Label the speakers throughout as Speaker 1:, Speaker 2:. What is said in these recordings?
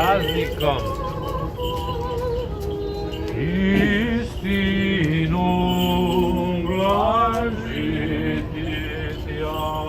Speaker 1: praznikom! Istinu glažiti tja.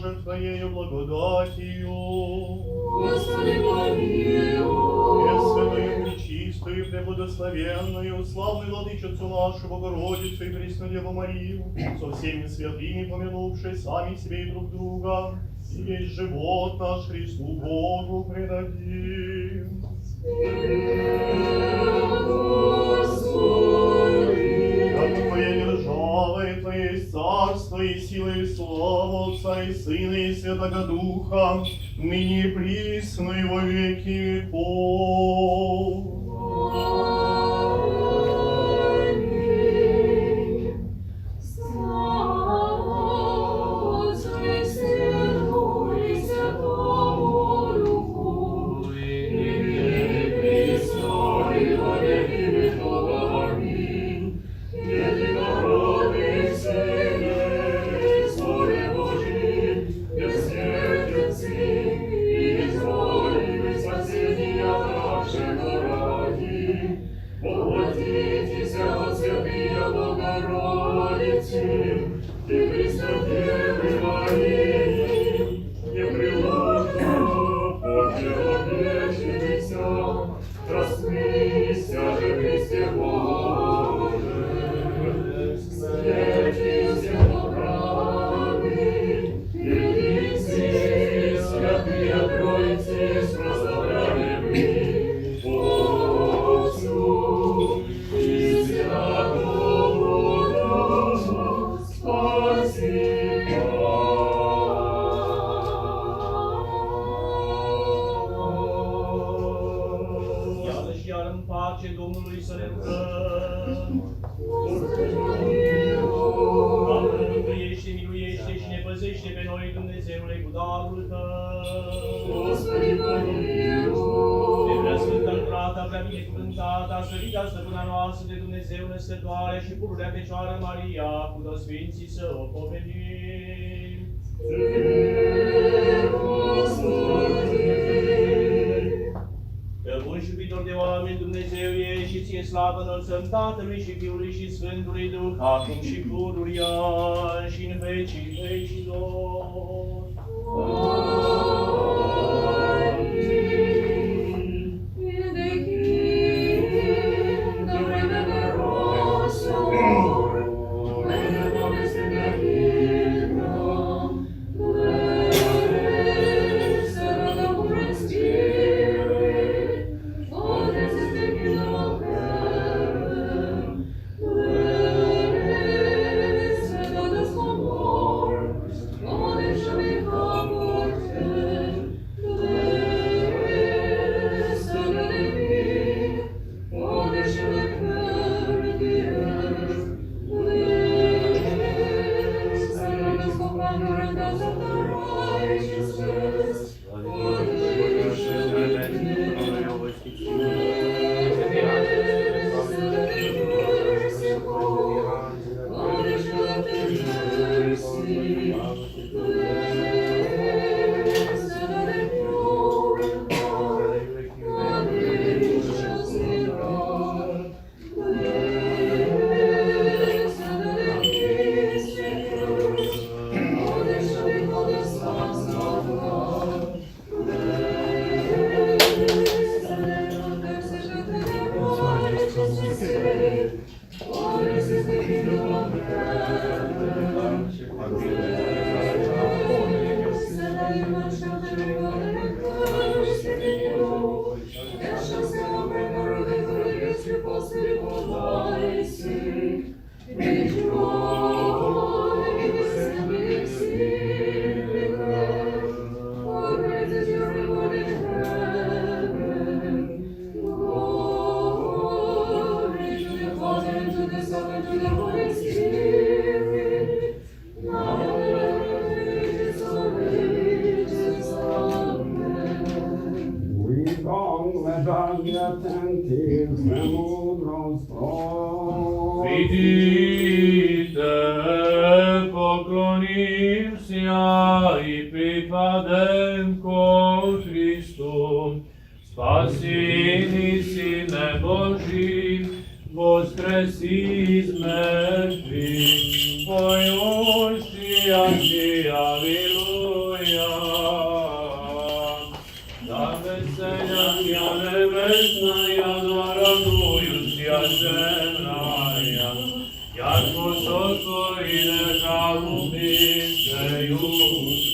Speaker 2: Божиим Твоею благодатью.
Speaker 3: Господи, помилуй.
Speaker 2: Пресвятую, пречистую, преблагословенную, славную Владычицу нашу Богородицу и Преснодеву Марию, со всеми святыми помянувшие сами себе и друг друга, и весь живот наш Христу Богу предадим. Как Твоя держава, и Твое есть царство, и сила, и слава Отца, и Сына, и Святого Духа, ныне и присно, и во веки веков.
Speaker 4: Pace Domnului să ne rugăm. Doamne, mântuiește, miluiește și ne păzește pe noi, Dumnezeule, cu darul Tău. De prea sfântă încurată, prea binecuvântată, slăvită stăpâna noastră de Dumnezeu născătoare și pururea Fecioară Maria, cu toți sfinții să o povedim. Că bun și iubitor de oameni Dumnezeu ești și ție slavă înălțăm Tatălui și Fiului și Sfântului Duh, acum și pururia și în vecii vecilor.
Speaker 1: Vidite, poclonim-sia i pripадем ко Христу, спасени Сине Божий, воскреси из мертвых, поющий явилу. raja, jako sotvori žalubniceju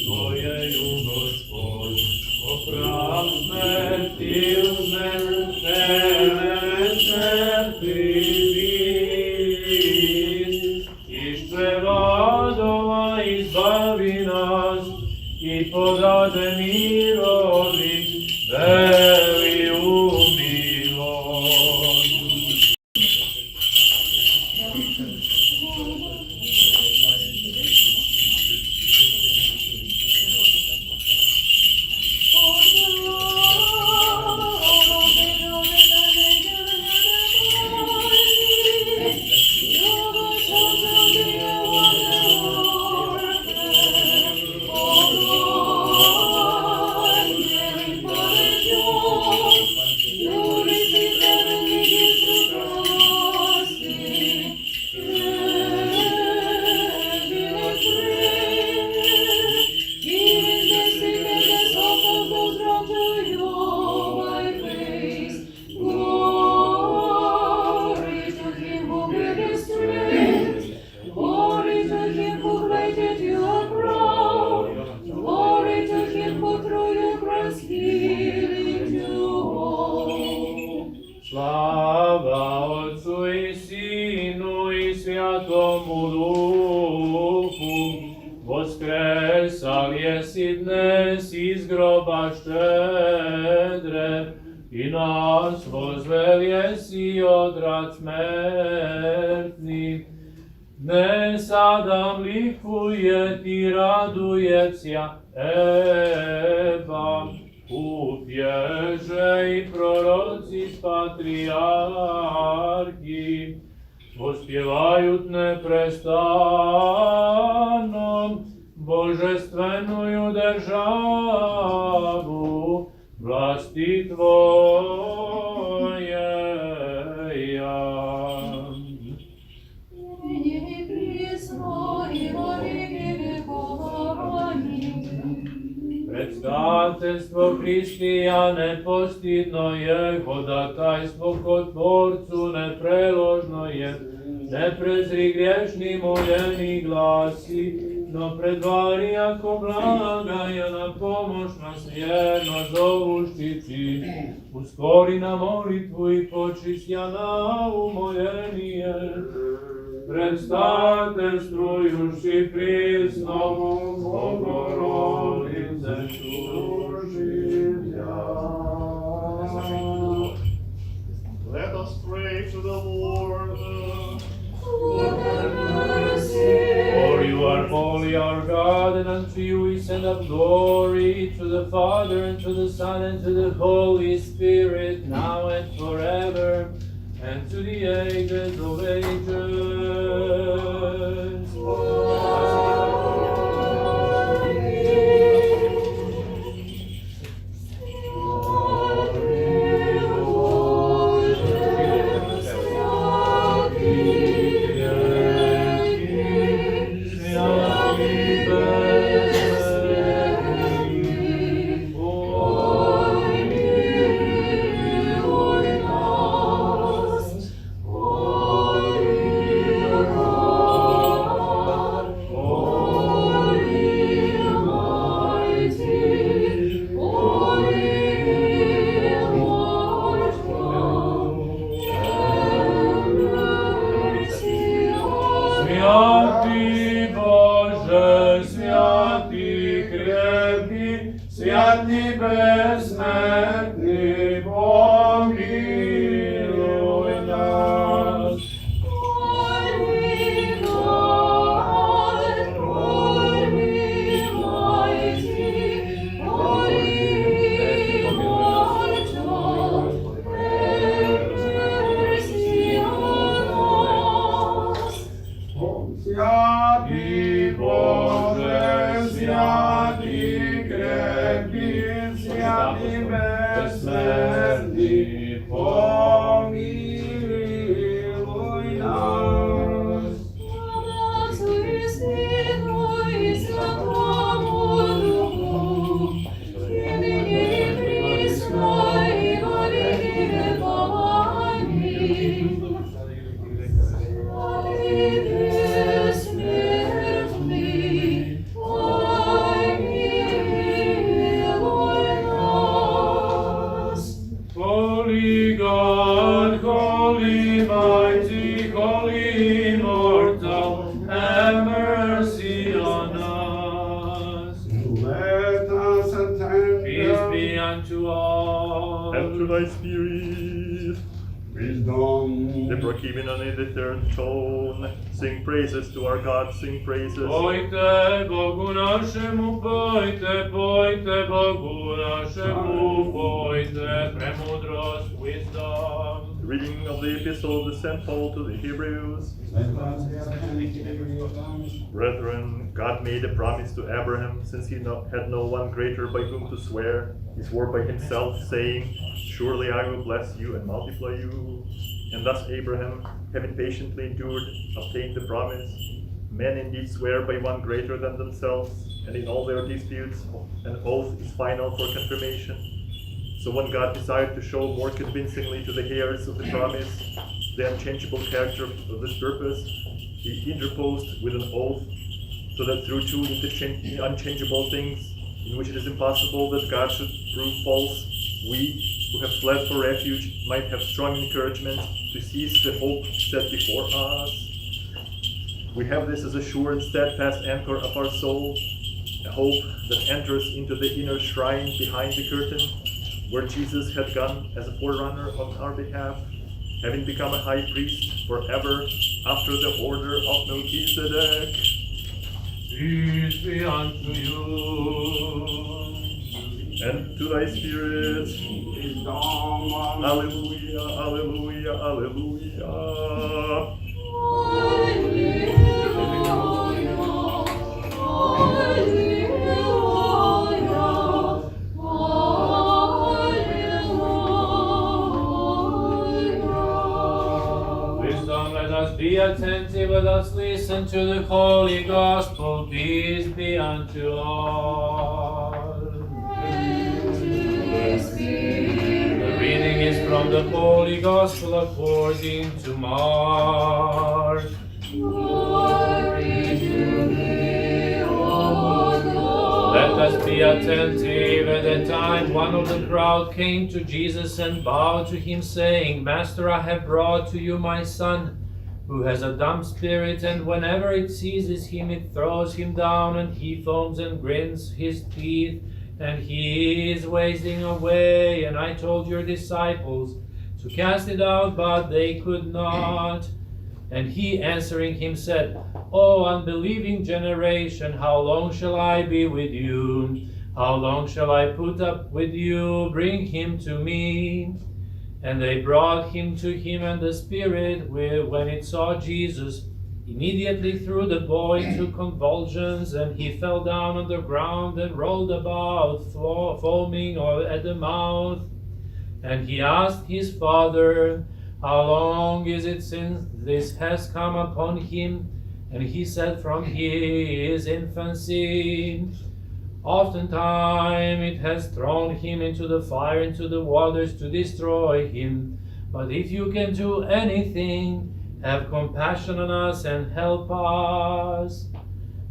Speaker 1: svojeju Gospod, oprav smrti radova izbavi nas i podade mirovi veliju milost. Slava Otcu i Sinu i Svjatomu Duhu, voskresal jesi dnes iz groba štedre, i nas vozvel jesi odrat smrtni. Dnes Adam likuje ti radujecja Eva, upježe i proroci s patrijarhi, vospjevajut neprestanom božestvenuju državu, vlasti tvoje Predstaviteljstvo Hristija nepostidno je, hodatajstvo kod Tvorcu nepreložno je, ne prezri griješni moljeni glasi, no predvari ako blagaja na pomoć nas vjerno zovuštići. Uskori na molitvu i počistja na umoljenije, predstaviteljstrujuši prisnovu Bogorodice tuživlja.
Speaker 2: Let us pray to the Lord.
Speaker 1: For you are holy, our God, and unto you we send up glory, to the Father, and to the Son, and to the Holy Spirit, now and forever, and to the ages of ages. Holy, holy, immortal, have mercy on us.
Speaker 5: Let us attend
Speaker 1: Peace be unto all.
Speaker 2: And to thy spirit.
Speaker 5: wisdom.
Speaker 2: The Brokimen in the third tone. Sing praises to our God, sing praises.
Speaker 1: Pojte Bogu našemu, pojte, pojte Bogu našemu, pojte, premudrost, wisdom.
Speaker 2: Reading of the epistle of the St. Paul to the Hebrews.
Speaker 5: Let us attend.
Speaker 2: Brethren, God made a promise to Abraham, since he had no one greater by whom to swear. He swore by himself, saying, "Surely I will bless you and multiply you." And thus Abraham, having patiently endured, obtained the promise. Men indeed swear by one greater than themselves, and in all their disputes, an oath is final for confirmation. So when God desired to show more convincingly to the heirs of the promise the unchangeable character of this purpose, he interposed with an oath, so that through two unchangeable things, in which it is impossible that God should prove false, we, who have fled for refuge, might have strong encouragement to seize the hope set before us. We have this as a sure and steadfast anchor of our soul, a hope that enters into the inner shrine behind the curtain, where Jesus had gone as a forerunner on our behalf, having become a high priest forever after the order of Melchizedek.
Speaker 1: Peace be unto you.
Speaker 2: And to thy spirit.
Speaker 5: Wisdom.
Speaker 2: Alleluia, alleluia, alleluia.
Speaker 1: Wisdom, let us be attentive, let us listen to the Holy Gospel. Peace be unto all. The reading is from the Holy Gospel according to Mark. Let us be attentive. At that time, one of the crowd came to Jesus and bowed to him, saying, "Master, I have brought to you my son, who has a dumb spirit, and whenever it seizes him, it throws him down, and he foams and grins his teeth, and he is wasting away. And I told your disciples to cast it out, but they could not." And he answering him said, "O unbelieving generation, how long shall I be with you? How long shall I put up with you? Bring him to me." And they brought him to him, and the spirit, when it saw Jesus, immediately threw the boy into convulsions, and he fell down on the ground and rolled about, foaming at the mouth. And he asked his father, "How long is it since this has come upon him?" And he said, "From his infancy. Oftentimes it has thrown him into the fire, into the waters to destroy him. But if you can do anything, have compassion on us and help us."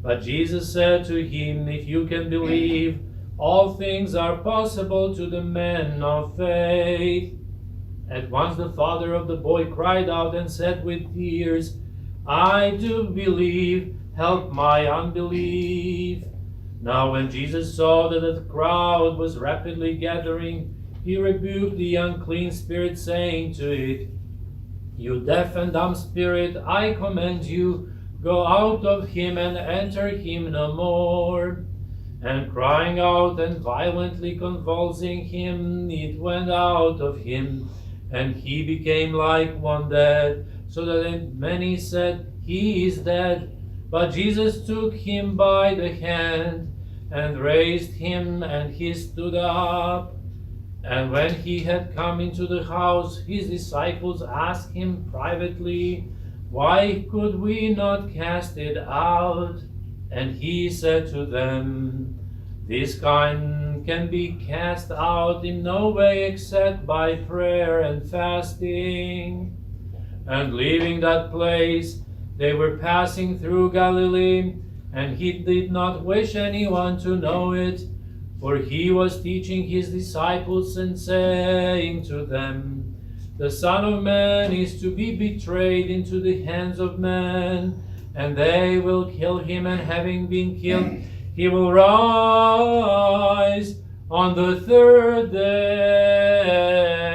Speaker 1: But Jesus said to him, "If you can believe, all things are possible to the men of faith." At once the father of the boy cried out and said with tears, "I do believe, help my unbelief." Now when Jesus saw that the crowd was rapidly gathering, he rebuked the unclean spirit, saying to it, "You deaf and dumb spirit, I command you, go out of him and enter him no more." And crying out and violently convulsing him, it went out of him, and he became like one dead, so that many said, "He is dead." But Jesus took him by the hand and raised him, and he stood up. And when he had come into the house, his disciples asked him privately, "Why could we not cast it out?" And he said to them, "This kind can be cast out in no way except by prayer and fasting." And leaving that place, they were passing through Galilee, and he did not wish anyone to know it, for he was teaching his disciples and saying to them, The Son of Man is to be betrayed into the hands of men, and they will kill him, and having been killed, he will rise on the third day.